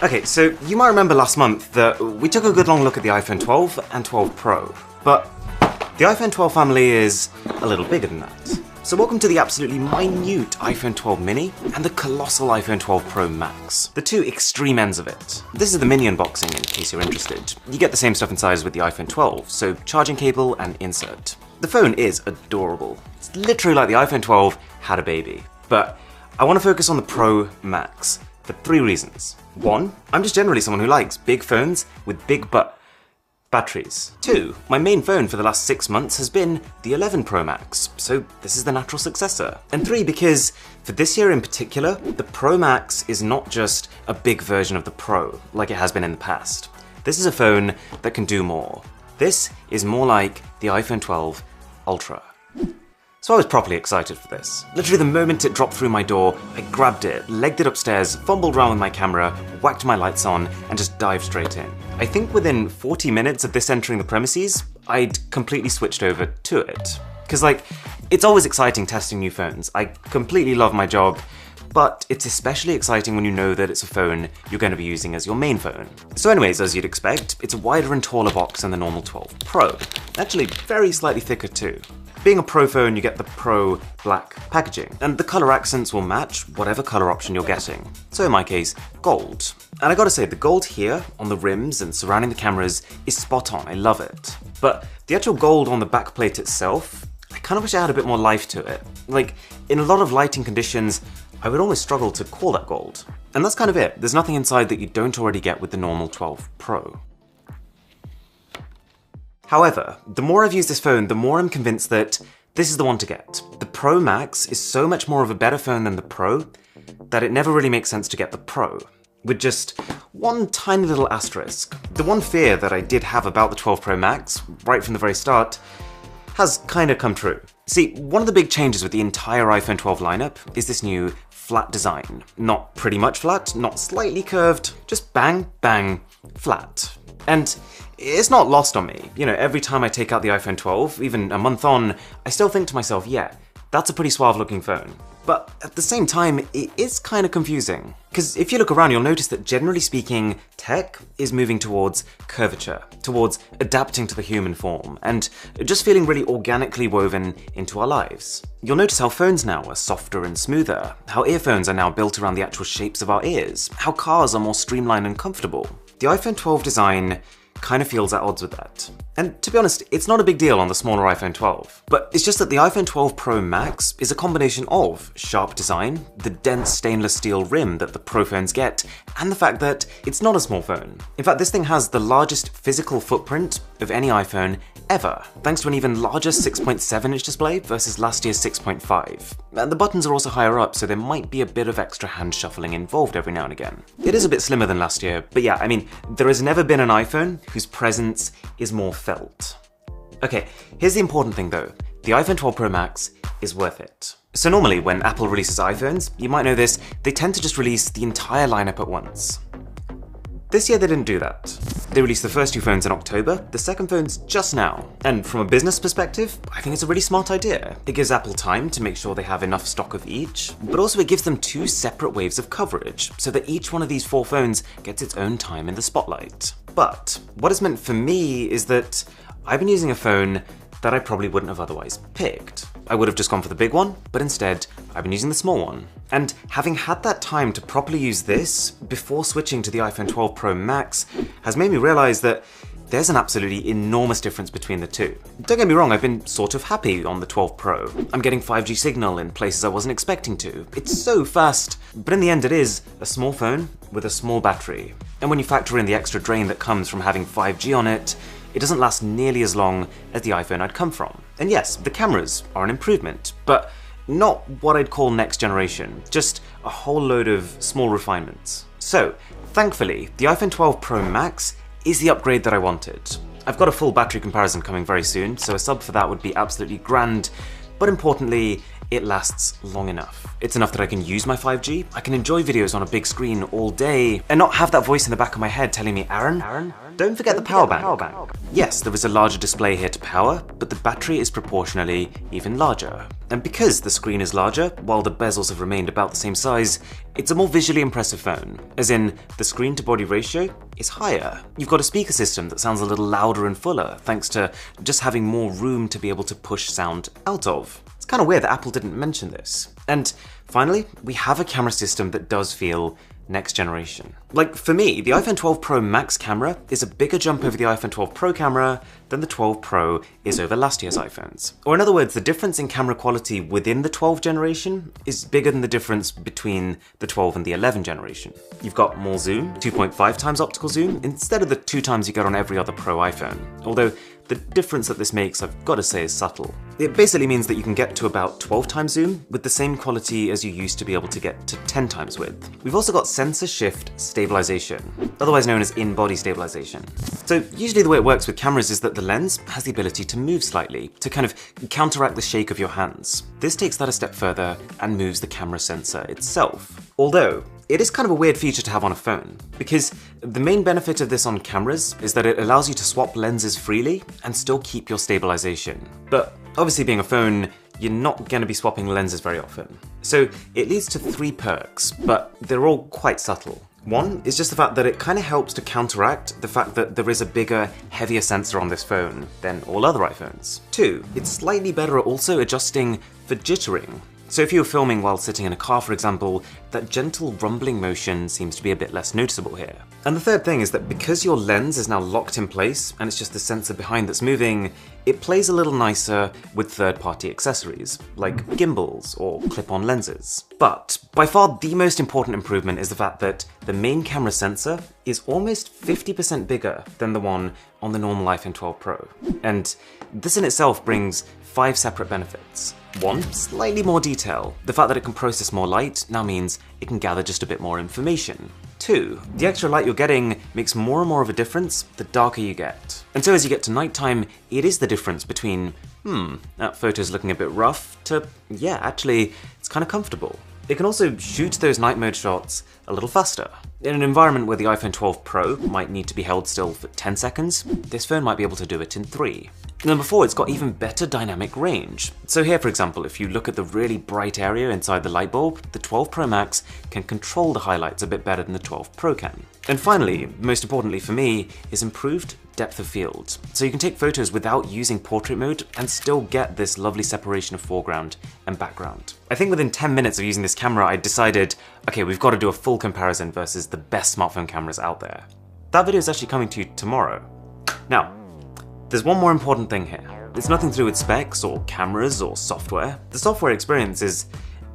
Okay, so you might remember last month that we took a good long look at the iPhone 12 and 12 Pro, but the iPhone 12 family is a little bigger than that. So welcome to the absolutely minute iPhone 12 mini and the colossal iPhone 12 Pro Max, the two extreme ends of it. This is the mini unboxing in case you're interested. You get the same stuff inside as with the iPhone 12, so charging cable and insert. The phone is adorable. It's literally like the iPhone 12 had a baby. But I want to focus on the Pro Max for three reasons. One, I'm just generally someone who likes big phones with big batteries. Two, my main phone for the last 6 months has been the 11 Pro Max, so this is the natural successor. And three, because for this year in particular, the Pro Max is not just a big version of the Pro, like it has been in the past. This is a phone that can do more. This is more like the iPhone 12 Ultra. So I was properly excited for this. Literally the moment it dropped through my door, I grabbed it, legged it upstairs, fumbled around with my camera, whacked my lights on, and just dived straight in. I think within 40 minutes of this entering the premises, I'd completely switched over to it. Because it's always exciting testing new phones. I completely love my job, but it's especially exciting when you know that it's a phone you're going to be using as your main phone. So anyways, as you'd expect, it's a wider and taller box than the normal 12 Pro. Actually, very slightly thicker too. Being a Pro phone, you get the Pro black packaging, and the colour accents will match whatever colour option you're getting. So in my case, gold. And I gotta say, the gold here, on the rims and surrounding the cameras, is spot on, I love it. But the actual gold on the back plate itself, I kind of wish I had a bit more life to it. In a lot of lighting conditions, I would almost struggle to call that gold. And that's kind of it, there's nothing inside that you don't already get with the normal 12 Pro. However, the more I've used this phone, the more I'm convinced that this is the one to get. The Pro Max is so much more of a better phone than the Pro that it never really makes sense to get the Pro. With just one tiny little asterisk. The one fear that I did have about the 12 Pro Max, right from the very start, has kinda come true. See, one of the big changes with the entire iPhone 12 lineup is this new flat design. Not pretty much flat, not slightly curved, just bang, bang, flat. And it's not lost on me. You know, every time I take out the iPhone 12, even a month on, I still think to myself, yeah, that's a pretty suave looking phone. But at the same time, it is kind of confusing. Because if you look around, you'll notice that generally speaking, tech is moving towards curvature, towards adapting to the human form, and just feeling really organically woven into our lives. You'll notice how phones now are softer and smoother, how earphones are now built around the actual shapes of our ears, how cars are more streamlined and comfortable. The iPhone 12 design kind of feels at odds with that. And to be honest, it's not a big deal on the smaller iPhone 12. But it's just that the iPhone 12 Pro Max is a combination of sharp design, the dense stainless steel rim that the Pro phones get, and the fact that it's not a small phone. In fact, this thing has the largest physical footprint of any iPhone ever, thanks to an even larger 6.7-inch display versus last year's 6.5. And the buttons are also higher up, so there might be a bit of extra hand shuffling involved every now and again. It is a bit slimmer than last year, but yeah, I mean, there has never been an iPhone whose presence is more felt. Okay, here's the important thing though. The iPhone 12 Pro Max is worth it. So normally when Apple releases iPhones, you might know this, they tend to just release the entire lineup at once. This year they didn't do that. They released the first two phones in October, the second phone's just now. And from a business perspective, I think it's a really smart idea. It gives Apple time to make sure they have enough stock of each, but also it gives them two separate waves of coverage, so that each one of these four phones gets its own time in the spotlight. But what it's meant for me is that I've been using a phone that I probably wouldn't have otherwise picked. I would have just gone for the big one, but instead, I've been using the small one. And having had that time to properly use this before switching to the iPhone 12 Pro Max has made me realize that there's an absolutely enormous difference between the two. Don't get me wrong, I've been sort of happy on the 12 Pro. I'm getting 5G signal in places I wasn't expecting to. It's so fast, but in the end it is a small phone with a small battery. And when you factor in the extra drain that comes from having 5G on it, it doesn't last nearly as long as the iPhone I'd come from. And yes, the cameras are an improvement, but not what I'd call next generation, just a whole load of small refinements. So, thankfully, the iPhone 12 Pro Max is the upgrade that I wanted. I've got a full battery comparison coming very soon, so a sub for that would be absolutely grand, but importantly, it lasts long enough. It's enough that I can use my 5G, I can enjoy videos on a big screen all day, and not have that voice in the back of my head telling me, Aaron, don't forget the power bank. Yes, there is a larger display here to power, but the battery is proportionally even larger. And because the screen is larger, while the bezels have remained about the same size, it's a more visually impressive phone, as in the screen to body ratio is higher. You've got a speaker system that sounds a little louder and fuller, thanks to just having more room to be able to push sound out of. It's kind of weird that Apple didn't mention this. And finally, we have a camera system that does feel next generation. Like, for me, the iPhone 12 Pro Max camera is a bigger jump over the iPhone 12 Pro camera than the 12 Pro is over last year's iPhones. Or in other words, the difference in camera quality within the 12 generation is bigger than the difference between the 12 and the 11 generation. You've got more zoom, 2.5 times optical zoom, instead of the 2 times you get on every other Pro iPhone. Although, the difference that this makes, I've got to say, is subtle. It basically means that you can get to about 12 times zoom with the same quality as you used to be able to get to 10 times with. We've also got sensor shift stabilization, otherwise known as in-body stabilization. So usually the way it works with cameras is that the lens has the ability to move slightly, to kind of counteract the shake of your hands. This takes that a step further and moves the camera sensor itself. Although, it is kind of a weird feature to have on a phone, because the main benefit of this on cameras is that it allows you to swap lenses freely and still keep your stabilization. But obviously being a phone, you're not going to be swapping lenses very often. So it leads to 3 perks, but they're all quite subtle. One is just the fact that it kind of helps to counteract the fact that there is a bigger, heavier sensor on this phone than all other iPhones. 2, it's slightly better at also adjusting for jittering. So if you were filming while sitting in a car, for example, that gentle rumbling motion seems to be a bit less noticeable here. And the third thing is that because your lens is now locked in place and it's just the sensor behind that's moving, it plays a little nicer with third-party accessories, like gimbals or clip-on lenses. But by far the most important improvement is the fact that the main camera sensor is almost 50% bigger than the one on the normal iPhone 12 Pro. And this in itself brings 5 separate benefits. 1, slightly more detail. The fact that it can process more light now means it can gather just a bit more information. 2, the extra light you're getting makes more and more of a difference the darker you get. And so as you get to nighttime, it is the difference between, that photo's looking a bit rough, to, yeah, actually, it's kind of comfortable. It can also shoot those night mode shots a little faster. In an environment where the iPhone 12 Pro might need to be held still for 10 seconds, this phone might be able to do it in 3. Number 4, it's got even better dynamic range. So here, for example, if you look at the really bright area inside the light bulb, the 12 Pro Max can control the highlights a bit better than the 12 Pro can. And finally, most importantly for me, is improved depth of field. So you can take photos without using portrait mode and still get this lovely separation of foreground and background. I think within 10 minutes of using this camera, I decided, okay, we've got to do a full comparison versus the best smartphone cameras out there. That video is actually coming to you tomorrow. Now, there's one more important thing here. It's nothing to do with specs or cameras or software. The software experience is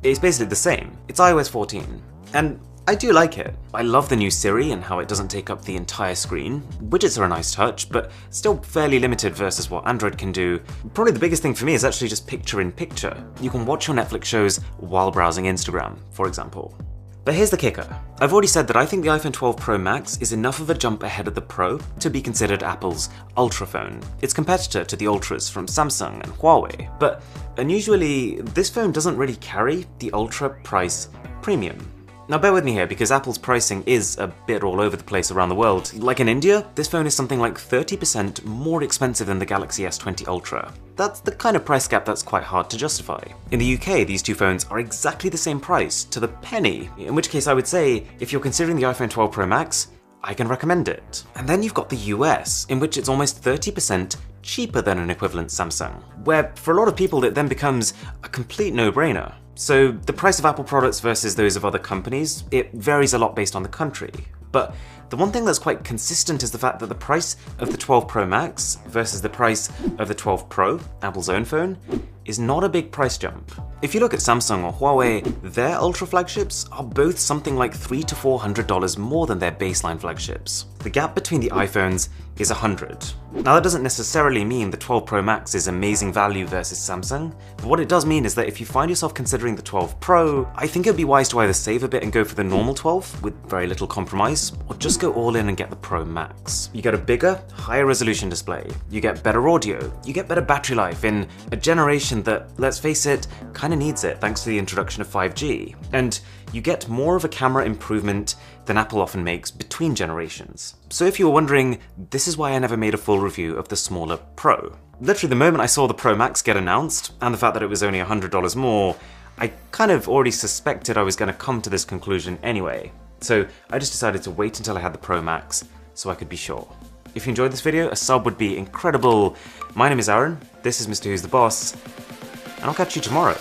basically the same. It's iOS 14. And I do like it. I love the new Siri and how it doesn't take up the entire screen. Widgets are a nice touch, but still fairly limited versus what Android can do. Probably the biggest thing for me is actually just picture-in-picture. You can watch your Netflix shows while browsing Instagram, for example. But here's the kicker. I've already said that I think the iPhone 12 Pro Max is enough of a jump ahead of the Pro to be considered Apple's Ultra phone, its competitor to the Ultras from Samsung and Huawei. But unusually, this phone doesn't really carry the Ultra price premium. Now bear with me here because Apple's pricing is a bit all over the place around the world. Like in India, this phone is something like 30% more expensive than the Galaxy S20 Ultra. That's the kind of price gap that's quite hard to justify. In the UK, these two phones are exactly the same price, to the penny, in which case I would say, if you're considering the iPhone 12 Pro Max, I can recommend it. And then you've got the US, in which it's almost 30% cheaper than an equivalent Samsung, where for a lot of people it then becomes a complete no-brainer. So the price of Apple products versus those of other companies, it varies a lot based on the country. But the one thing that's quite consistent is the fact that the price of the 12 Pro Max versus the price of the 12 Pro, Apple's own phone, is not a big price jump. If you look at Samsung or Huawei, their Ultra flagships are both something like $300 to $400 more than their baseline flagships. The gap between the iPhones is $100. Now that doesn't necessarily mean the 12 Pro Max is amazing value versus Samsung, but what it does mean is that if you find yourself considering the 12 Pro, I think it would be wise to either save a bit and go for the normal 12 with very little compromise, or just go all in and get the Pro Max. You get a bigger, higher resolution display, you get better audio, you get better battery life in a generation that, let's face it, kind of kinda needs it thanks to the introduction of 5G, and you get more of a camera improvement than Apple often makes between generations. So if you were wondering, this is why I never made a full review of the smaller Pro. Literally the moment I saw the Pro Max get announced, and the fact that it was only $100 more, I kind of already suspected I was gonna come to this conclusion anyway. So I just decided to wait until I had the Pro Max so I could be sure. If you enjoyed this video, a sub would be incredible. My name is Aaron, this is Mr. Who's the Boss, and I'll catch you tomorrow.